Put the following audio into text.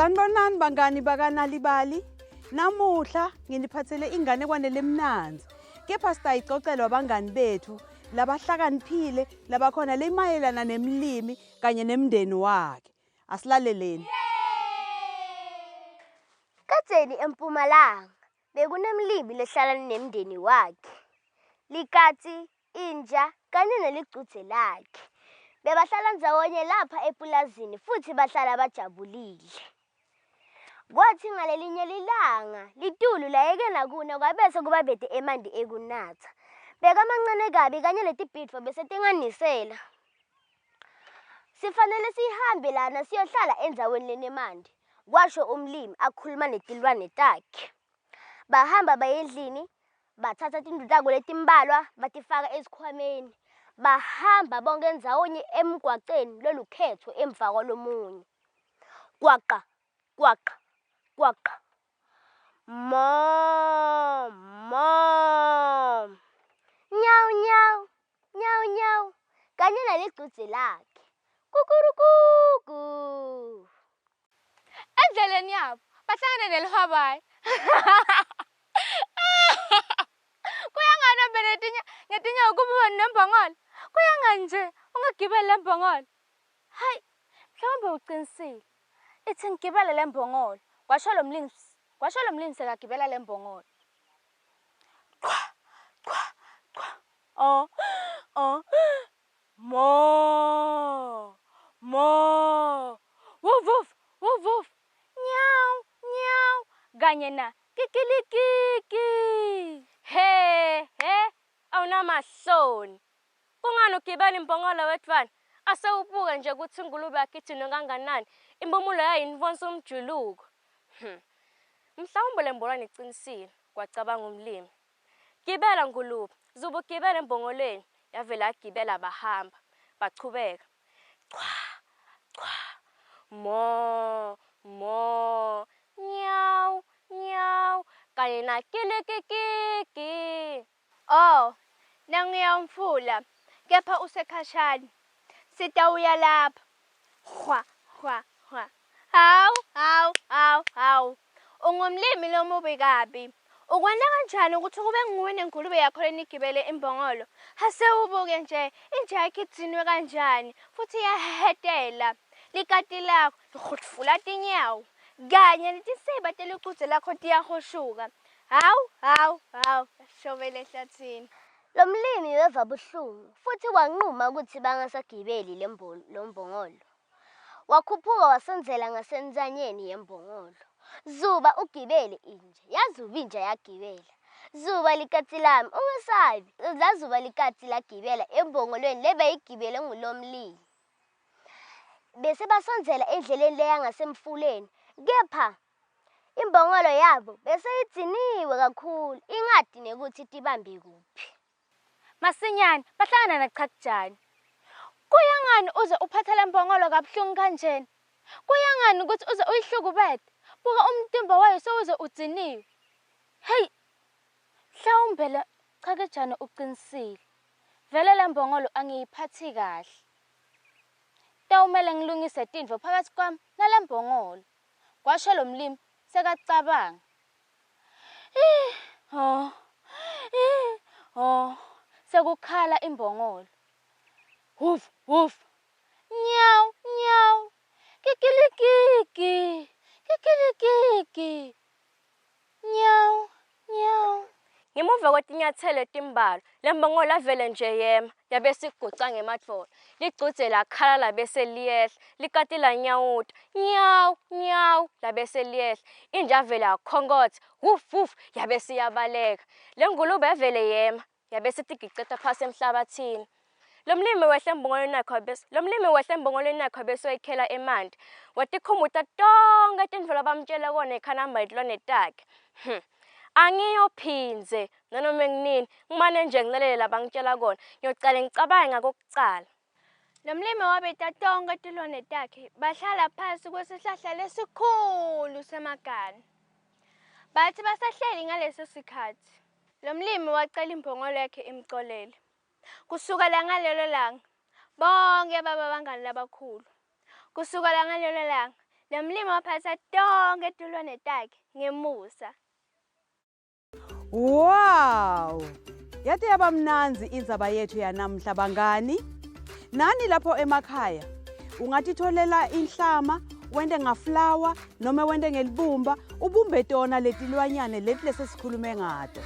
Sanibonani bangani bakanalibali. Namuhla nginiphathele inganekwane lemnanzi. Kepha sitayixoxelwa abangani bethu labahlakaniphile labakhona lemayelana nemlimi kanye nemndeni wakhe. Asilaleleni. Kadzeni eMpumalanga bekunemlimi lehlala nemndeni wakhe. Likatsi, inja kanye neligcudze lakhe. Bebahlala ndzawonye lapha epulazini futhi bahlala bajabulile. Kwathi ngalelinye lilanga litulu layeke nakuna kwabese kuba bede emanti ekunatha. Bekamancane kabi kanye letibhidvo bese tinganisela. Sifanele sihambe lana siyohlala endzaweni lenemanti. Kwasho umlimi akhuluma netilwane takhe. Bahamba bayendlini, bathatha tindlu tako letimbalwa, batifaka esikhwameni. Bahamba bonke ndzawonye emgwaqeni lolukhetho emva kwalomunye. Gwaqa, gwaqa, gwaqa. Mo, mo. Nyau, nyau, nyau, nyau. Kanye naligcudze lakhe. Kukurukuku. Endleleni yabo bahlangane nelihwabayi. Kuyangani phela ngetinyawo kube nembongolo? Kuyangani nje ungagibeli lembongolo? Hayi, mhlawumbe uqinisile. Ithi ngigibele lembongolo. Kwasho lo mlimi sekagibela lembongolo. Qwa, qwa, qwa. Oh, oh. Mo, mo. Wuf, wuf, wuf, wuf. Nyau, nyau. Kanye na kikilikiki. He, awunamahloni. Kungani ugibela imbongolo wetfana? Asewubuke nje ukuthi ingulube yakithini kanganani. Impumulo yayo inivonisa umjuluko. Mhlawumbe le mbongolo iqinisile, kwacabanga umlimi. Gibela ngulube, zuba ugibela embongolweni. Yavela agibela bahamba, bachubeka. Qwa, qwa. Mo, mo. Nyau, nyau. Kanye na kilikiki. Oh, nangiyamfula. Kepha usekhashani. Sitawuya lapha. Hwa, hwa, hwa. Hawu. Ungumlimi lomubi kabi. Ukwenza kanjani ukuthi kube nguwe nengulube yakho lenigibele imbongolo? Hasewubuke nje, inja yakho idzinwe kanjani, futhi iyahetela. Likati lakho likhutfula tinyawo. Kanye netinseba teligcudze lakho tiyahoshuka. Hawu, shobele ehlathini. Lo mlimi weva buhlungu futhi wanquma ukuthi bangasagibeli lombongolo. Wakhuphuka wasondzela ngasenzanyeni yembongolo. Zuba ugibele inja. Yazuba inja yagibela. Zuba likatsi lami ungesabi. Lazuba likatsi lagibela embongolweni lebeyigibele ngulomlimi. Bese basondzela endleleni leya ngasemfuleni. Kepha imbongolo yabo bese idziniwe kakhulu. Ingadi nekuthi tibambe kuphi. Masinyane, bahlangana naqhakujani. Kuyangani uze uphathele imbongolo kabuhlungu kanjena? Kuyangani ukuthi uze uyihlukubede? Buka umtimba wayo sewuze udziniwe. Hey, mhlawumbe la qhakujani uqinisile. Vele le mbongolo angiyiphathi kahle. Tawumele ngilungise tindvo phakathi kwami nale mbongolo. Kwasho lo mlimi sekacabanga. Sekukhala imbongolo. Wuf, wuf. Nyau, nyau. Kikilikiki. Kikilikiki. Nyau, nyau. Ngemuva kwetinyathelo etimbalwa, le mbongolo avele nje yema, yabe siguca ngemadvola. Ligcudze lakhala labese liyehla, likati lanyawuta. Nyau, nyau, labese liyehla. Inja avele yakhonkotha. Wuf, wuf, yabe siyabaleka. Le ngulube yavele yema, yabe sitigiceta phasi emhlabathini. Lo mlimi wehle embongolweni nakho bese wayikhela emanti. Watikhumbuta tonke tindvo labamtshela kona ekhanamba itilwane takhe. Angiyophindze nanoma nginini ngimane nje ngilalele labangitshela kona. Ngiyocala ngicabange ngakokucala. Lo mlimi wabeta tonke tilwane takhe bahlala phansi kwesihlahla lesikhulu semagani. Bathi basahleli ngaleso sikhathi. Lo mlimi wacela imbongolo yakhe imcolele. Kusukela ngalelo langa bonke baba bangani labakhulu. Kusukela ngalelo langa Le mlimi waphatha tonke etulwane takhe ngemusa. Wow! Yathi yaba mnanzi indzaba yethu yanamhla bangani. Nani lapho emakhaya ungatitholela inhlama, wende ngaflower noma wende ngelibumba, ubumbe tona letilwanyane leti lesesikhulume ngato.